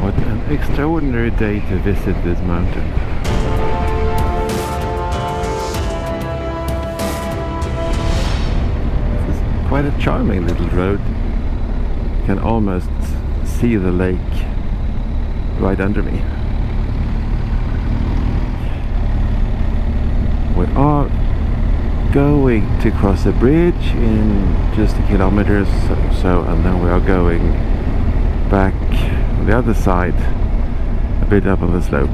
What an extraordinary day to visit this mountain. This is quite a charming little road. You can almost see the lake right under me. We are going to cross a bridge in just a kilometer or so, and then we are going back on the other side, a bit up on the slope.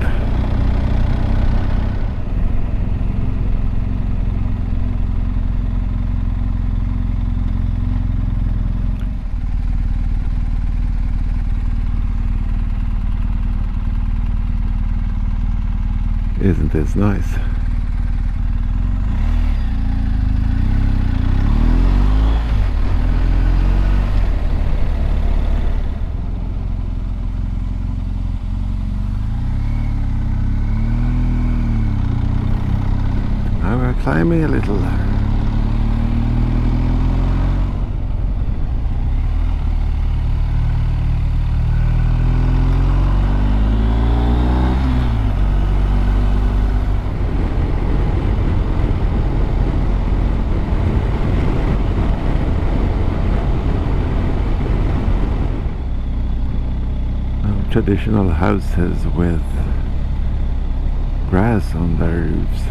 Isn't this nice? Now we're climbing a little. Traditional houses with grass on their roofs.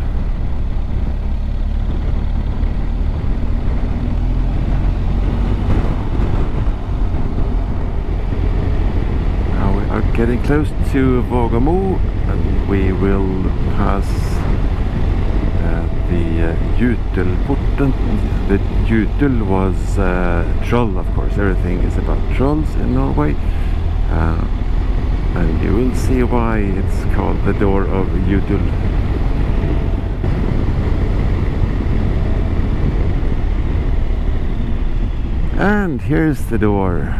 Now we are getting close to Vågamo, and we will pass the Jutelporten. The Jutel was troll, of course. Everything is about trolls in Norway. And you will see why it's called the door of Jutul. And here's the door.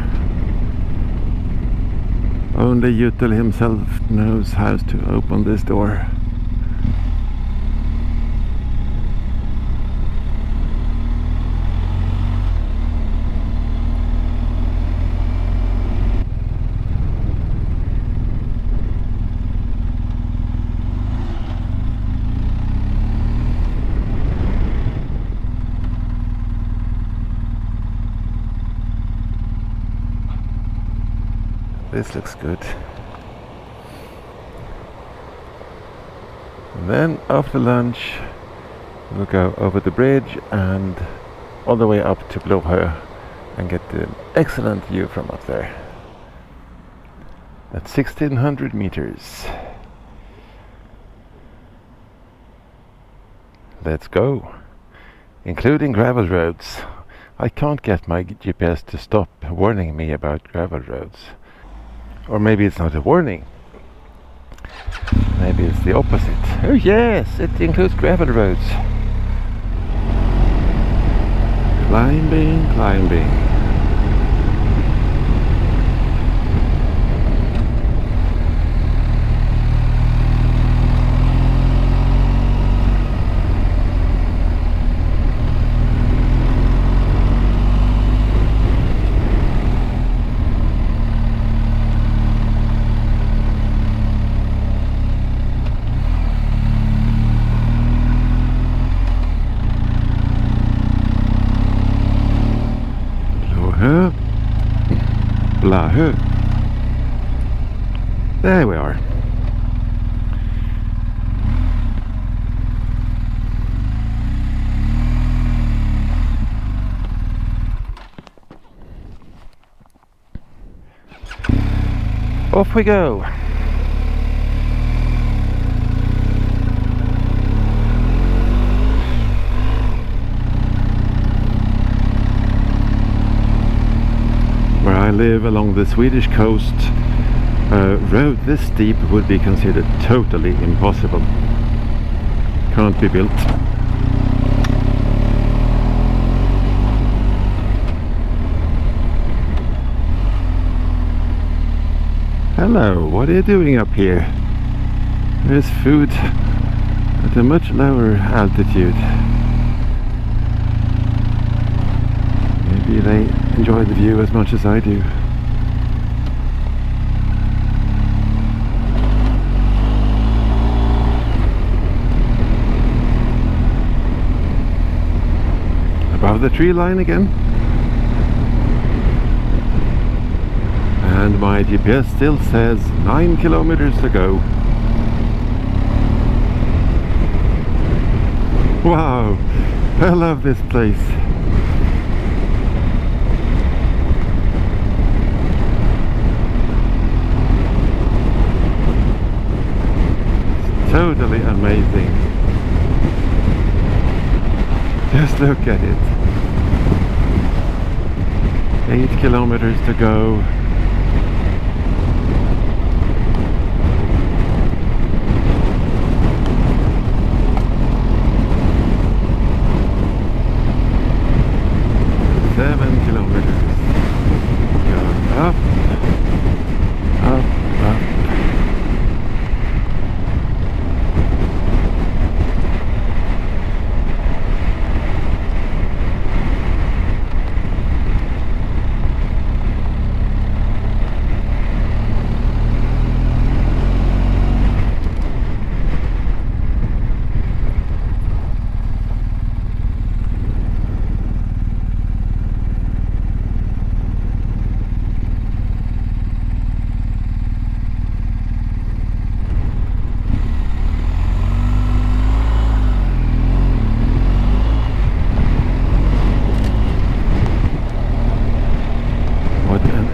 Only Jutul himself knows how to open this door. This looks good. And then after lunch we'll go over the bridge and all the way up to Blåhö and get an excellent view from up there. At 1600 meters. Let's go. Including gravel roads. I can't get my GPS to stop warning me about gravel roads. Or maybe it's not a warning. Maybe it's the opposite. Oh yes, it includes gravel roads. Climbing, climbing. Blåhö. There we are. Off we go. Where I live along the Swedish coast, a road this steep would be considered totally impossible. Can't be built. Hello, what are you doing up here? There's food at a much lower altitude. Maybe they enjoy the view as much as I do. the tree line again. And my GPS still says 9 kilometers to go. Wow, I love this place. It's totally amazing. Just look at it. 8 kilometers to go.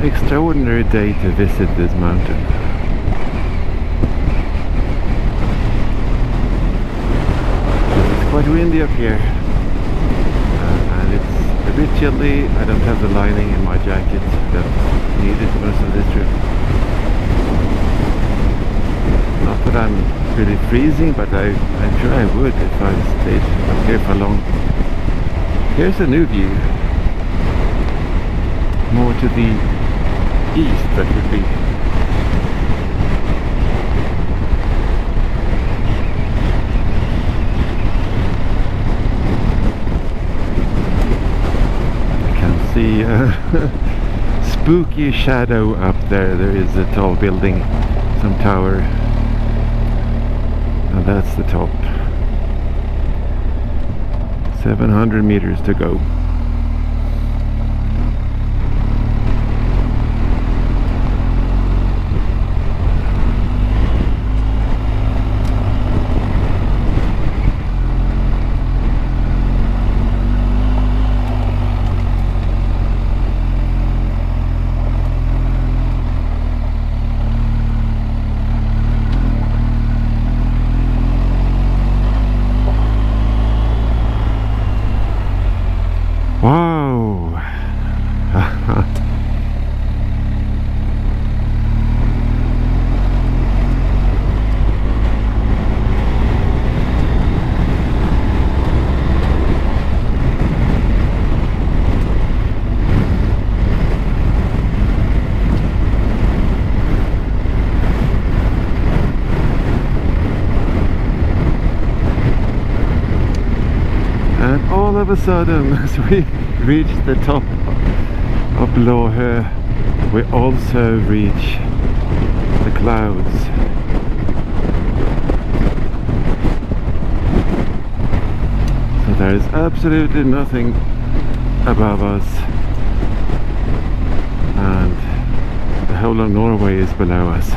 Extraordinary day to visit this mountain. It's quite windy up here, and it's a bit chilly. I don't have the lining in my jacket that's needed most of this trip. Not that I'm really freezing, but I'm sure I would if I stayed up here for long. Here's a new view, more to the east that would be. I can see a spooky shadow up there. There is a tall building, some tower, and that's the top. 700 meters to go. All of a sudden, as we reach the top of Blåhö, we also reach the clouds. So there is absolutely nothing above us, and the whole of Norway is below us.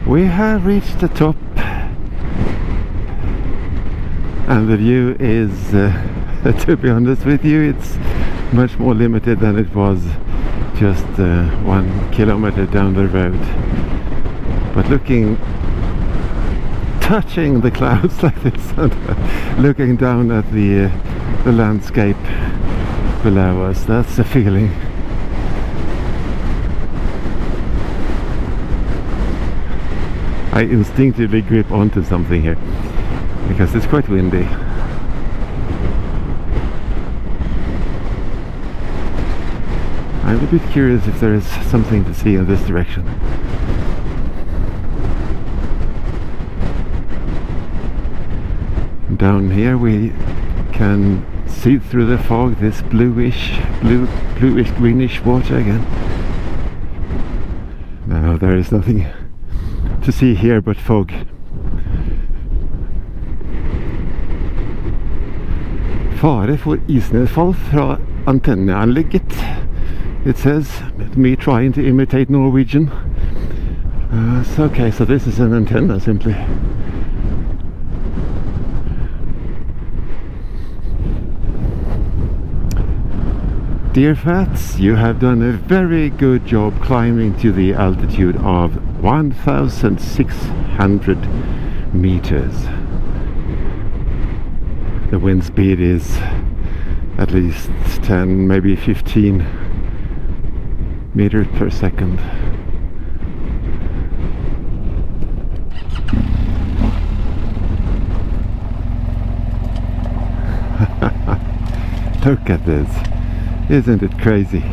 We have reached the top, and the view is, to be honest with you, it's much more limited than it was just 1 kilometer down the road. But touching the clouds like this, and looking down at the landscape below us, that's the feeling. I instinctively grip onto something here because it's quite windy. I'm a bit curious if there is something to see in this direction. Down here we can see through the fog this bluish greenish water again. No, there is nothing to see here but fog. Fare for isnedfall fra antenneanlegget. It says, me trying to imitate Norwegian. So okay, so this is an antenna simply. Dear Fats, you have done a very good job climbing to the altitude of 1,600 meters. The wind speed is at least 10, maybe 15 meters per second. Look at this. Isn't it crazy?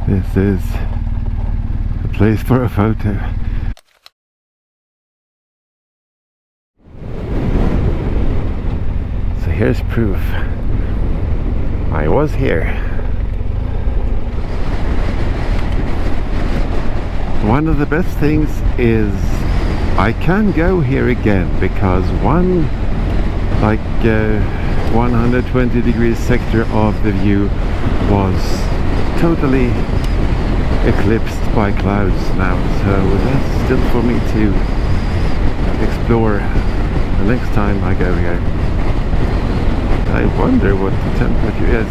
This is a place for a photo. So here's proof. I was here. One of the best things is I can go here again because one 120 degrees sector of the view was totally eclipsed by clouds now, so that's still for me to explore the next time I go here. I wonder what the temperature is.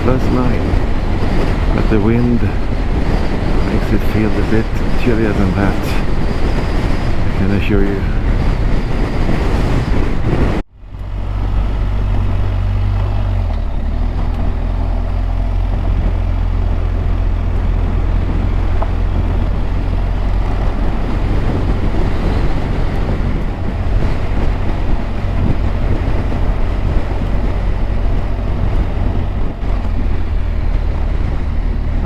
It's +9, but the wind makes it feel a bit chillier than that, I can assure you.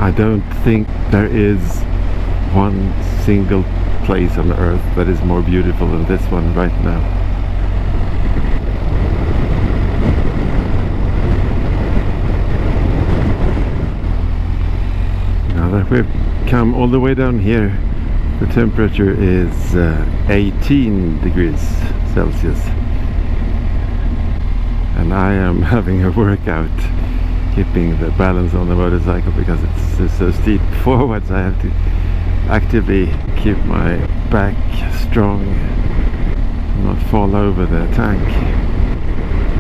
I don't think there is one single place on earth that is more beautiful than this one right now. Now that we've come all the way down here, the temperature is 18 degrees Celsius, and I am having a workout keeping the balance on the motorcycle because it's so steep forwards. I have to actively keep my back strong, not fall over the tank.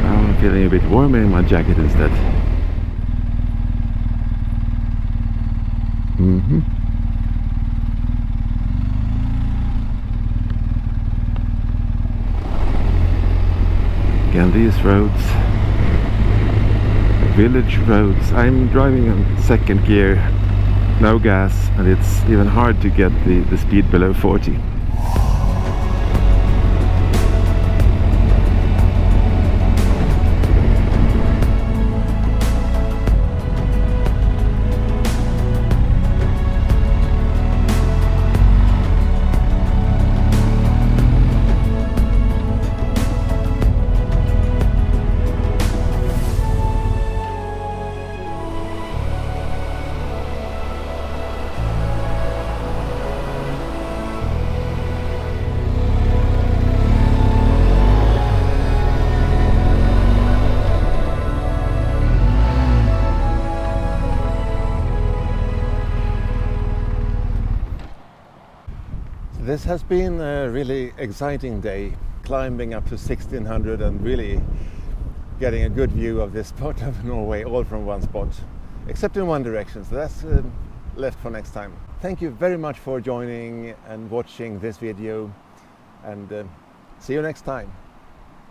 Now I'm feeling a bit warmer in my jacket instead. Again, these roads, village roads. I'm driving on second gear, no gas, and it's even hard to get the speed below 40. This has been a really exciting day, climbing up to 1600 and really getting a good view of this part of Norway, all from one spot, except in one direction, so that's left for next time. Thank you very much for joining and watching this video, and see you next time.